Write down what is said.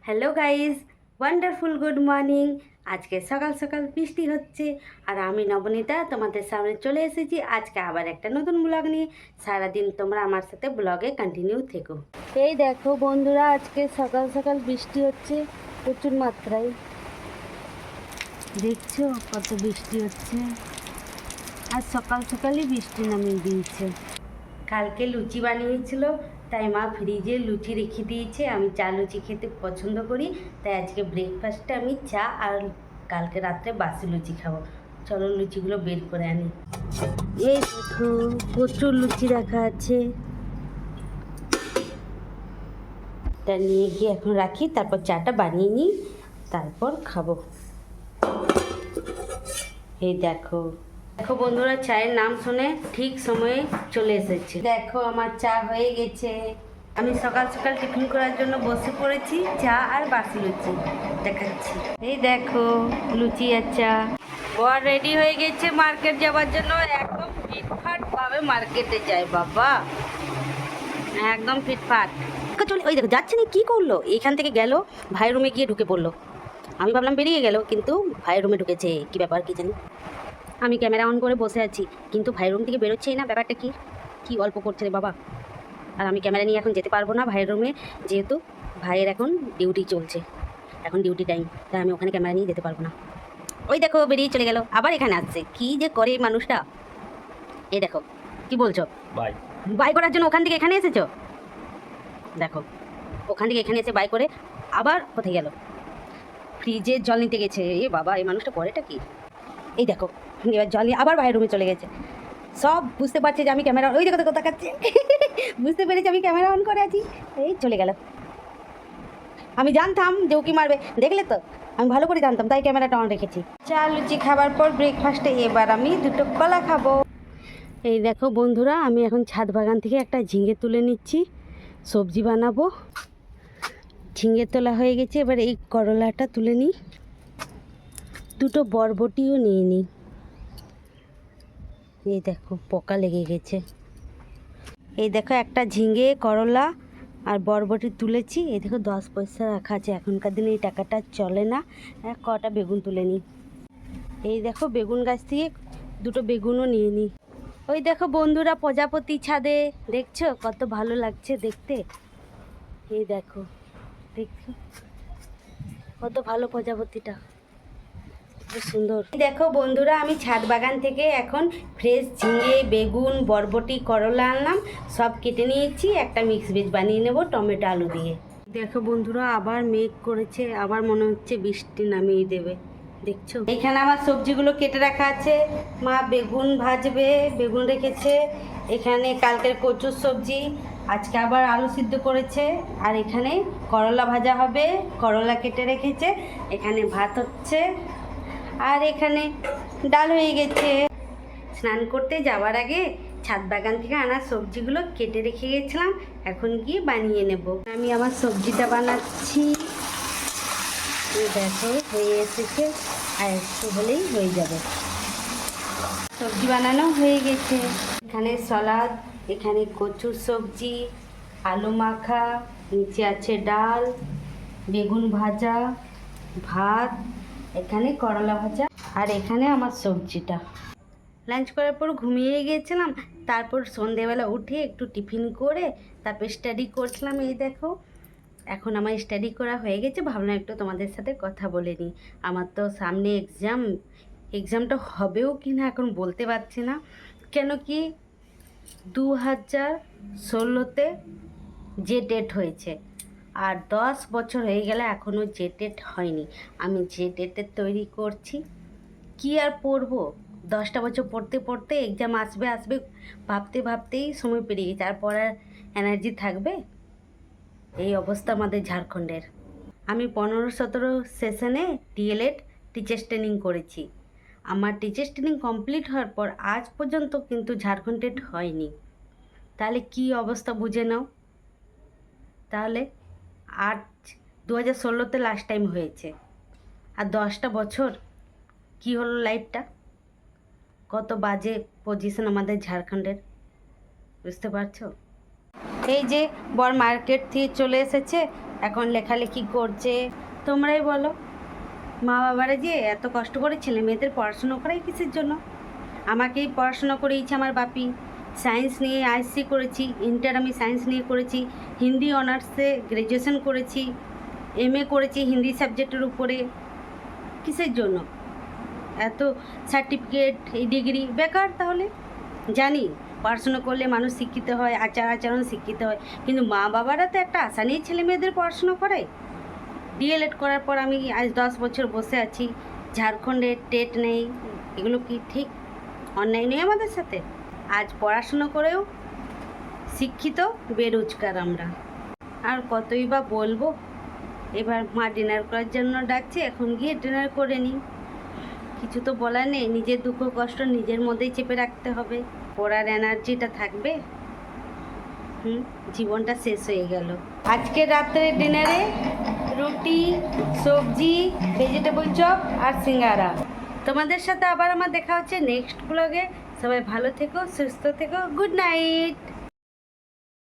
Hello guys, wonderful good morning. আজকে সকাল সকাল বৃষ্টি হচ্ছে আর আমি নবনীতা তোমাদের সামনে চলে এসেছি আজকে আবার একটা নতুন ব্লগ নিয়ে। সারাদিন তোমরা আমার সাথে ব্লগে কন্টিনিউ থেকো। এই দেখো বন্ধুরা, আজকে সকাল সকাল বৃষ্টি হচ্ছে প্রচুর মাত্রায়। দেখছো কত বৃষ্টি হচ্ছে, আর সকাল সকালই বৃষ্টি নামিয়ে দিয়েছে। কালকে লুচি বানিয়েছিল, তাই মা ফ্রিজে লুচি রেখে দিয়েছে। আমি চা লুচি খেতে পছন্দ করি, তাই আজকে ব্রেকফাস্টে আমি চা আর কালকে রাত্রে বাসি লুচি খাবো। চলো লুচিগুলো বের করে আনি। এই দেখো প্রচুর লুচি রাখা আছে, তা নিয়ে গিয়ে এখন রাখি, তারপর চাটা বানিয়ে নিই, তারপর খাবো। এই দেখো দেখো বন্ধুরা, চায়ের নাম শুনে ঠিক সময়ে চলে এসেছে। দেখো আমার চা হয়ে গেছে। আমি সকাল সকাল টিফিন করার জন্য বসে পড়েছি, চা আর বাসি লুচি দেখাচ্ছি। এই দেখো লুচি আর চা। বর রেডি হয়ে গেছে মার্কেট যাওয়ার জন্য। একদম ফিটফাট ভাবে মার্কেটে যায় বাবা, একদম ফিটফাট। চলে ওই দেখো যাচ্ছে না, কি করলো, এইখান থেকে গেল ভাইয়ের রুমে গিয়ে ঢুকে পড়লো। আমি ভাবলাম বেরিয়ে গেল, কিন্তু ভাইয়ের রুমে ঢুকেছে। কি ব্যাপার কি জানি। আমি ক্যামেরা অন করে বসে আছি, কিন্তু ভাইয়ের রুম থেকে বেরোচ্ছেই না। ব্যাপারটা কি কি অল্প করছে রে বাবা। আর আমি ক্যামেরা নিয়ে এখন যেতে পারবো না ভাইয়ের রুমে, যেহেতু ভাইয়ের এখন ডিউটি চলছে, এখন ডিউটি টাইম, তাই আমি ওখানে ক্যামেরা নিয়ে যেতে পারবো না। ওই দেখো বেরিয়ে চলে গেল, আবার এখানে আসছে। কি যে করে এই মানুষটা। এই দেখো কি বলছো, বাই বাই করার জন্য ওখান থেকে এখানে এসেছো। দেখো ওখান থেকে এখানে এসে বাই করে আবার কোথায় গেল, ফ্রিজে জল নিতে গেছে। এ বাবা, এই মানুষটা করেটা কি। এই দেখো এবার জল নিয়ে আবার ভাইয়ের রুমে চলে গেছে। সব বুঝতে পারছে যে আমি ক্যামেরা, ওই দেখো কোথা কাছে বুঝতে পেরেছি আমি ক্যামেরা অন করে আছি। এই চলে গেল। আমি জানতাম যে উকি মারবে, দেখলে তো, আমি ভালো করে জানতাম, তাই ক্যামেরাটা অন রেখেছি। চা লুচি খাবার পর ব্রেকফাস্টে এবার আমি দুটো কলা খাবো। এই দেখো বন্ধুরা, আমি এখন ছাদ বাগান থেকে একটা ঝিঙে তুলে নিচ্ছি, সবজি বানাবো। ঝিঙে তোলা হয়ে গেছে, এবার এই করলাটা তুলে নিই, দুটো বরবটিও নিয়ে নিই। এই দেখো পোকা লেগে গেছে। এই দেখো একটা ঝিঙে, করলা আর বরবটি তুলেছি। এই দেখো 10 পয়সা রাখা আছে, এখনকার দিনে এই টাকাটা চলে না। কটা বেগুন তুলে নিই। এই দেখো বেগুন গাছ থেকে দুটো বেগুনও নিয়ে নিই। ওই দেখো বন্ধুরা প্রজাপতি ছাদে, দেখছো কত ভালো লাগছে দেখতে। এই দেখো দেখছো কত ভালো প্রজাপতিটা, খুব সুন্দর। দেখো বন্ধুরা, আমি ছাদ বাগান থেকে এখন ফ্রেশ ঝিঙে, বেগুন, বরবটি, করলা আনলাম, সব কেটে নিয়েছি। একটা মিক্স ভেজ বানিয়ে নেব টমেটো আলু দিয়ে। দেখো বন্ধুরা, আবার মেঘ করেছে, আবার মনে হচ্ছে বৃষ্টি নামিয়ে দেবে। দেখছো এখানে আমার সবজিগুলো কেটে রাখা আছে। মা বেগুন ভাজবে, বেগুন রেখেছে। এখানে কালকের কচুর সবজি, আজকে আবার আলু সিদ্ধ করেছে। আর এখানে করলা ভাজা হবে, করলা কেটে রেখেছে। এখানে ভাত হচ্ছে, আর এখানে ডাল হয়ে গেছে। স্নান করতে যাওয়ার আগে ছাদ বাগান থেকে আনা সবজিগুলো কেটে রেখে গেছিলাম, এখন গিয়ে বানিয়ে নেব। আমি আমার সবজিটা বানাচ্ছি। দেখো হয়ে এসেছে, আর একটু হলেই হয়ে যাবে। সবজি বানানো হয়ে গেছে। এখানে সলাদ, এখানে কচুর সবজি, আলু মাখা, নিচে আছে ডাল, বেগুন ভাজা, ভাত, এখানে করলা ভাজা, আর এখানে আমার সবজিটা। লাঞ্চ করার পর ঘুমিয়ে গিয়েছিলাম, তারপর সন্ধেবেলা উঠে একটু টিফিন করে তারপর স্টাডি করছিলাম। এই দেখো এখন আমার স্টাডি করা হয়ে গেছে, ভাবলাম একটু তোমাদের সাথে কথা বলে নিই। আমার তো সামনে এক্সামটা হবেও কি না এখন বলতে পারছি না, কেন কি 2016-তে যে ডেট হয়েছে, আর 10 বছর হয়ে গেলে এখনও যে ডেট হয়নি। আমি যে ডেটের তৈরি করছি, কি আর পড়বো, 10টা বছর পড়তে পড়তে এক্সাম আসবে আসবে ভাবতে ভাবতেই সময় পেরিয়ে গেছে। আর পড়ার এনার্জি থাকবে? এই অবস্থা আমাদের ঝাড়খণ্ডের। আমি 15-17 সেশনে ডিএলএড টিচার্স ট্রেনিং করেছি। আমার টিচার্স ট্রেনিং কমপ্লিট হওয়ার পর আজ পর্যন্ত কিন্তু ঝাড়খণ্ড টেট হয়নি। তাহলে কি অবস্থা বুঝে নাও। তাহলে আজ 2016-তে লাস্ট টাইম হয়েছে, আর 10টা বছর কি হলো লাইফটা, কত বাজে পজিশন আমাদের ঝাড়খণ্ডের, বুঝতে পারছো। এই যে বর মার্কেট থেকে চলে এসেছে, এখন লেখালেখি করছে। তোমরাই বলো, মা বাবারা যে এত কষ্ট করে ছেলে মেয়েদের পড়াশুনো করাই কিসের জন্য? আমাকেই পড়াশোনা করিয়েছে আমার বাপি। সায়েন্স নিয়ে আইএসসি করেছি, ইন্টার আমি সায়েন্স নিয়ে করেছি, হিন্দি অনার্সে গ্র্যাজুয়েশন করেছি, এমএ করেছি হিন্দি সাবজেক্টের উপরে। কিসের জন্য এত সার্টিফিকেট, এই ডিগ্রি বেকার? তাহলে জানি পড়াশুনো করলে মানুষ শিক্ষিত হয়, আচার আচরণ শিক্ষিত হয়, কিন্তু মা বাবারা তো একটা আশা নিয়ে ছেলে মেয়েদের পড়াশুনো করায়। ডিএলএড করার পর আমি আজ 10 বছর বসে আছি, ঝাড়খণ্ডে টেট নেই। এগুলো কি ঠিক? অন্যায় নেই আমাদের সাথে? আজ পড়াশুনো করেও শিক্ষিত বেরোজগার আমরা। আর কতই বা বলবো। এবার মা ডিনার করার জন্য ডাকছে, এখন গিয়ে ডিনার করে নিই। কিছু তো বলার নেই, নিজের দুঃখ কষ্ট নিজের মধ্যেই চেপে রাখতে হবে। পড়ার এনার্জিটা থাকবে? জীবনটা শেষ হয়ে গেল। আজকে রাত্রে ডিনারে রুটি, সবজি, ভেজিটেবল চপ আর সিঙ্গারা। তোমাদের সাথে আবার আমার দেখা হচ্ছে নেক্সট ব্লগে। সবাই ভালো থেকো, সুস্থ থেকো। Good night.